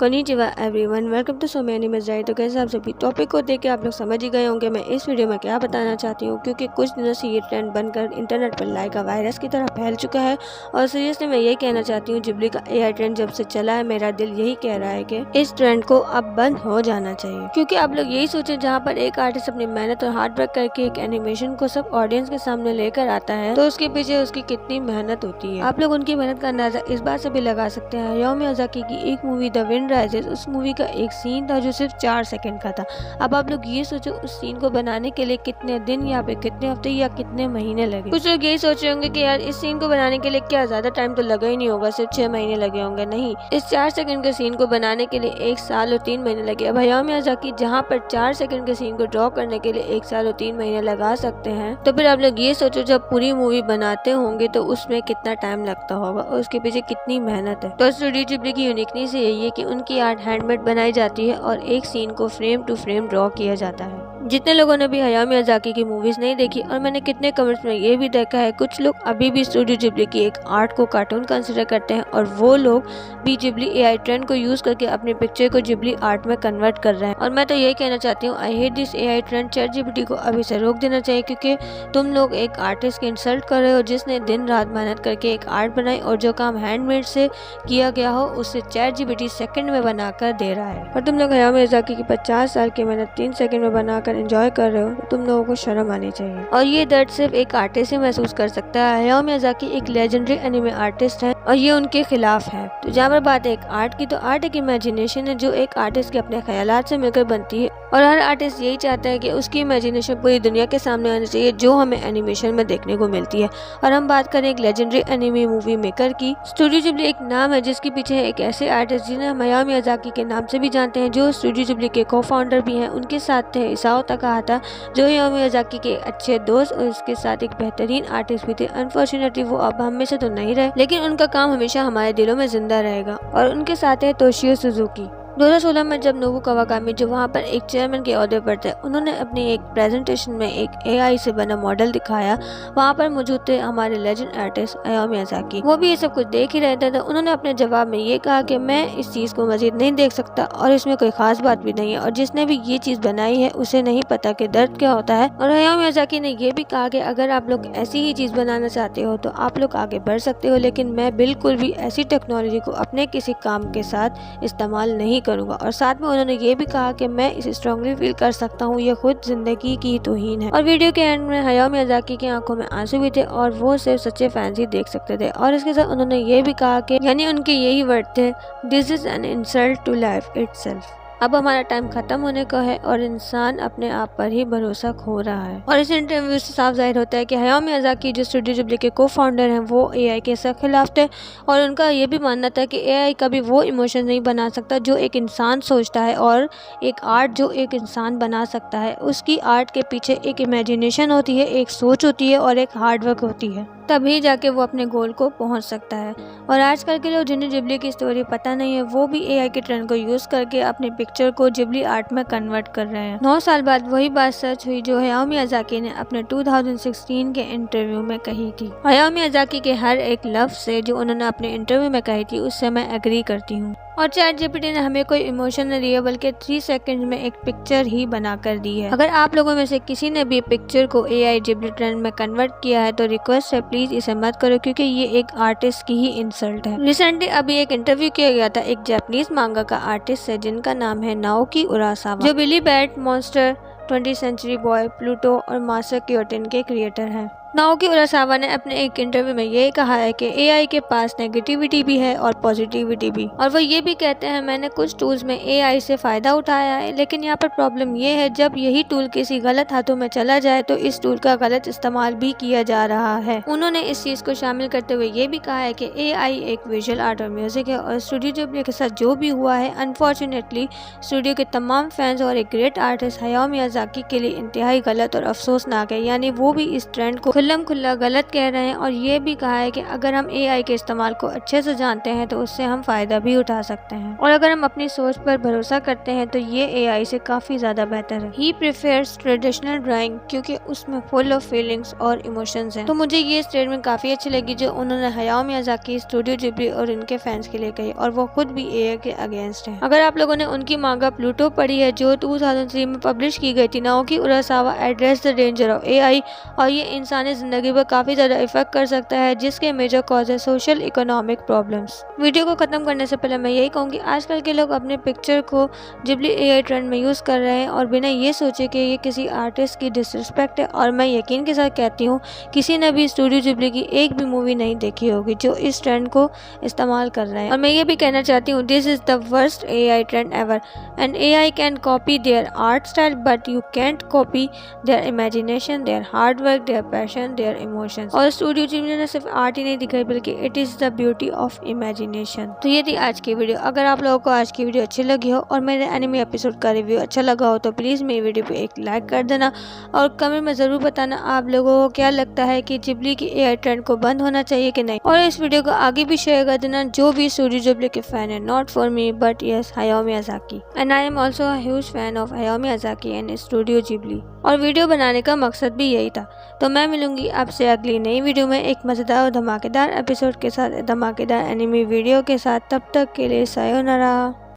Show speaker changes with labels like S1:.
S1: Konnichiwa everyone, welcome to so many मज़ाई। तो कैसे आप सभी टॉपिक को देख के आप लोग समझ ही गए होंगे मैं इस वीडियो में क्या बताना चाहती हूँ, क्योंकि कुछ दिनों से ये ट्रेंड बनकर इंटरनेट पर लाइक वायरस की तरह फैल चुका है। और सीरियसली मैं ये कहना चाहती हूँ, जिब्ली का एआई ट्रेंड जब से चला है मेरा दिल यही कह रहा है कि इस ट्रेंड को अब बंद हो जाना चाहिए। क्योंकि आप लोग यही सोचें, जहाँ पर एक आर्टिस्ट अपनी मेहनत और हार्ड वर्क करके एक एनिमेशन को सब ऑडियंस के सामने लेकर आता है, तो उसके पीछे उसकी कितनी मेहनत होती है। आप लोग उनकी मेहनत का अंदाजा इस बात से भी लगा सकते हैं, hayao मियाज़ाकी की एक मूवी द विंड राइजेस, उस मूवी का एक सीन था जो सिर्फ 4 सेकंड का था। अब आप लोग ये सोचो, उस सीन को बनाने के लिए कितने दिन या फिर कितने हफ्ते या कितने महीने लगे। कुछ लोग यही सोच रहे होंगे कि यार इस सीन को बनाने के लिए क्या ज्यादा टाइम तो लगा ही नहीं होगा, सिर्फ 6 महीने लगे होंगे। नहीं, इस 4 सेकंड के सीन को बनाने के लिए 1 साल और 3 महीने लगे। अब hayao मियाज़ाकी जहाँ पर 4 सेकंड के सीन को ड्रॉ करने के लिए 1 साल और 3 महीने लगा सकते हैं, तो फिर आप लोग ये सोचो जब पूरी मूवी बनाते होंगे तो उसमें कितना टाइम लगता होगा और उसके पीछे कितनी मेहनत है। तो स्टूडियो जिब्ली की यूनिकनेस यही है कि उनकी आर्ट हैंडमेड बनाई जाती है और एक सीन को फ्रेम टू फ्रेम ड्रॉ किया जाता है। जितने लोगों ने भी hayao मियाज़ाकी की मूवीज नहीं देखी, और मैंने कितने कमेंट्स में ये भी देखा है, कुछ लोग अभी भी स्टूडियो जिब्ली की एक आर्ट को कार्टून कंसिडर करते हैं, और वो लोग भी जिब्ली एआई ट्रेंड को यूज करके अपनी पिक्चर को जिब्ली आर्ट में कन्वर्ट कर रहे हैं। और मैं तो यही कहना चाहती हूँ, I hate this AI trend. ChatGPT को अभी से रोक देना चाहिए, क्योंकि तुम लोग एक आर्टिस्ट की इंसल्ट कर रहे हो जिसने दिन रात मेहनत करके एक आर्ट बनाई, और जो काम हैंडमेड से किया गया हो उसे ChatGPT सेकंड में बनाकर दे रहा है। और तुम लोग hayao मियाज़ाकी की 50 साल की मेहनत 3 सेकंड में बनाकर एंजॉय कर रहे हो, तो तुम लोगों को शर्म आनी चाहिए। और ये दर्द सिर्फ एक आर्टिस्ट ही महसूस कर सकता है। hayao मियाज़ाकी एक लेजेंडरी एनिमे आर्टिस्ट है और ये उनके खिलाफ है। तो जहाँ पर बात है एक आर्ट की, तो आर्ट एक इमेजिनेशन है जो एक आर्टिस्ट के अपने ख्यालात से मिलकर बनती है, और हर आर्टिस्ट यही चाहता है कि उसकी इमेजिनेशन पूरी दुनिया के सामने आनी चाहिए, जो हमें एनिमेशन में देखने को मिलती है। और हम बात करें एक लेजेंडरी एनिमे मूवी मेकर की, स्टूडियो जिब्ली एक नाम है जिसके पीछे है एक ऐसे आर्टिस्ट जिन्हें हम hayao मियाज़ाकी के नाम से भी जानते हैं, जो स्टूडियो जिब्ली के को फाउंडर भी हैं। उनके साथ थे इसाओ तकाहाता, जो hayao मियाज़ाकी के अच्छे दोस्त और उसके साथ एक बेहतरीन आर्टिस्ट भी थे। अनफॉर्चुनेटली वो अब हम में से तो नहीं रहे, लेकिन उनका काम हमेशा हमारे दिलों में जिंदा रहेगा। और उनके साथ है तोशियो सुजुकी। 2016 में जब नोबु कावाकामी, जो वहाँ पर एक चेयरमैन के ओहदे पर थे, उन्होंने अपनी एक प्रेजेंटेशन में एक एआई से बना मॉडल दिखाया। वहाँ पर मौजूद थे हमारे लेजेंड आर्टिस्ट hayao मियाज़ाकी। वो भी ये सब कुछ देख ही रहे थे, तो उन्होंने अपने जवाब में ये कहा कि मैं इस चीज़ को मजीद नहीं देख सकता और इसमें कोई खास बात भी नहीं है, और जिसने भी ये चीज़ बनाई है उसे नहीं पता कि दर्द क्या होता है। और hayao मियाज़ाकी ने ये भी कहा कि अगर आप लोग ऐसी ही चीज़ बनाना चाहते हो तो आप लोग आगे बढ़ सकते हो, लेकिन मैं बिल्कुल भी ऐसी टेक्नोलॉजी को अपने किसी काम के साथ इस्तेमाल नहीं करूंगा। और साथ में उन्होंने ये भी कहा कि मैं इसे स्ट्रांगली फील कर सकता हूँ, ये खुद जिंदगी की तौहीन है। और वीडियो के एंड में hayao मियाज़ाकी की आंखों में आंसू भी थे, और वो सिर्फ सच्चे फैंस ही देख सकते थे। और इसके साथ उन्होंने ये भी कहा कि यानी उनके यही वर्ड थे, this is an insult to life itself. अब हमारा टाइम खत्म होने का है और इंसान अपने आप पर ही भरोसा खो रहा है। और इस इंटरव्यू से साफ जाहिर होता है कि hayao मियाज़ाकी, जो स्टूडियो जिब्ली के को फाउंडर हैं, वो एआई के सख्त खिलाफ थे, और उनका ये भी मानना था कि एआई कभी वो इमोशन नहीं बना सकता जो एक इंसान सोचता है, और एक आर्ट जो एक इंसान बना सकता है, उसकी आर्ट के पीछे एक इमेजिनेशन होती है, एक सोच होती है और एक हार्ड वर्क होती है, तभी जाके वो अपने गोल को पहुंच सकता है। और आजकल के लोग जिन्हें जिब्ली की स्टोरी पता नहीं है, वो भी एआई के ट्रेंड को यूज करके अपनी पिक्चर को जिब्ली आर्ट में कन्वर्ट कर रहे हैं। 9 साल बाद वही बात सच हुई जो hayao मियाज़ाकी ने अपने 2016 के इंटरव्यू में कही थी। hayao मियाज़ाकी के हर एक लफ्ज से जो उन्होंने अपने इंटरव्यू में कही थी, उससे मैं एग्री करती हूँ। और ChatGPT ने हमें कोई इमोशन नहीं दिया, बल्कि 3 सेकंड में एक पिक्चर ही बना कर दी है। अगर आप लोगों में से किसी ने भी पिक्चर को एआई जिब्ली ट्रेंड में कन्वर्ट किया है, तो रिक्वेस्ट है प्लीज इसे मत करो, क्योंकि ये एक आर्टिस्ट की ही इंसल्ट है। रिसेंटली अभी एक इंटरव्यू किया गया था एक जापानीज मांगा का आर्टिस्ट से, जिनका नाम है नाओकी उरासावा, जो Billy Bat, Monster, 20th Century Boy, Pluto और मास्टर क्योटिन के क्रिएटर हैं। नाओकी उरासावा ने अपने एक इंटरव्यू में ये कहा है कि एआई के पास नेगेटिविटी भी है और पॉजिटिविटी भी, और वो ये भी कहते हैं मैंने कुछ टूल्स में एआई से फायदा उठाया है, लेकिन यहाँ पर प्रॉब्लम ये है जब यही टूल किसी गलत हाथों में चला जाए तो इस टूल का गलत इस्तेमाल भी किया जा रहा है। उन्होंने इस चीज को शामिल करते हुए ये भी कहा है कि एआई एक विजुअल आर्ट और म्यूजिक है, और स्टूडियो जिब्ली के साथ जो भी हुआ है, अनफॉर्चुनेटली स्टूडियो के तमाम फैंस और एक ग्रेट आर्टिस्ट hayao मियाज़ाकी के लिए इंतहाई गलत और अफसोसनाक है। यानी वो भी इस ट्रेंड को खुल्लम खुल्ला गलत कह रहे हैं और ये भी कहा है कि अगर हम AI के इस्तेमाल को अच्छे से जानते हैं तो उससे हम फ़ायदा भी उठा सकते हैं, और अगर हम अपनी सोच पर भरोसा करते हैं तो ये AI से काफ़ी ज़्यादा बेहतर है। ही प्रेफर्स ट्रेडिशनल ड्राइंग क्योंकि उसमें फुल ऑफ फीलिंग्स और इमोशंस हैं। तो मुझे ये स्टेटमेंट काफ़ी अच्छी लगी जो उन्होंने हायाओ मियाज़ाकी, स्टूडियो जिब्ली और इनके फैंस के लिए कही, और वो खुद भी AI के अगेंस्ट हैं। अगर आप लोगों ने उनकी मांगा प्लूटो पढ़ी है जो 2003 में पब्लिश की गई थी, Naoki Urasawa address the danger of AI, और ये इंसानी ज़िंदगी पर काफ़ी ज़्यादा इफेक्ट कर सकता है जिसके मेजर कॉज है सोशल इकोनॉमिक प्रॉब्लम्स। वीडियो को ख़त्म करने से पहले मैं यही कहूँगी, आजकल के लोग अपने पिक्चर को जिब्ली AI ट्रेंड में यूज़ कर रहे हैं और बिना ये सोचे कि ये किसी आर्टिस्ट की डिसरिस्पेक्ट है, और मैं यकीन के साथ कहती हूँ किसी ने भी स्टूडियो जिब्ली की एक भी मूवी नहीं देखी होगी जो इस ट्रेंड को इस्तेमाल कर रहे हैं। और मैं ये भी कहना चाहती हूँ this is the worst AI trend ever, and AI can copy their art style but you can't copy there imagination, there hard work, their passion, their emotions. और स्टूडियो जिब्ली ने सिर्फ आर्ट ही नहीं दिखाई बल्कि it is the beauty of imagination. तो ये थी आज की वीडियो। अगर आप लोगों को आज की वीडियो अच्छी लगी हो और मेरे एनिमे एपिसोड का रिव्यू अच्छा लगा हो तो प्लीज़ मेरी वीडियो पे एक लाइक कर देना, और कमेंट में ज़रूर बताना आप लोगों को क्या लगता है कि जिब्ली की AI ट्रेंड को बंद होना चाहिए कि नहीं, और इस वीडियो को आगे भी शेयर कर देना जो भी स्टूडियो जिब्ली के फैन है, not for me but yes Hayao Miyazaki, and I am also a huge fan of Hayao Miyazaki and Studio Ghibli, और वीडियो बनाने का मकसद भी यही था। तो मैं मिलूंगी आपसे अगली नई वीडियो में एक मज़ेदार और धमाकेदार एपिसोड के साथ, धमाकेदार एनिमे वीडियो के साथ। तब तक के लिए सायोनारा।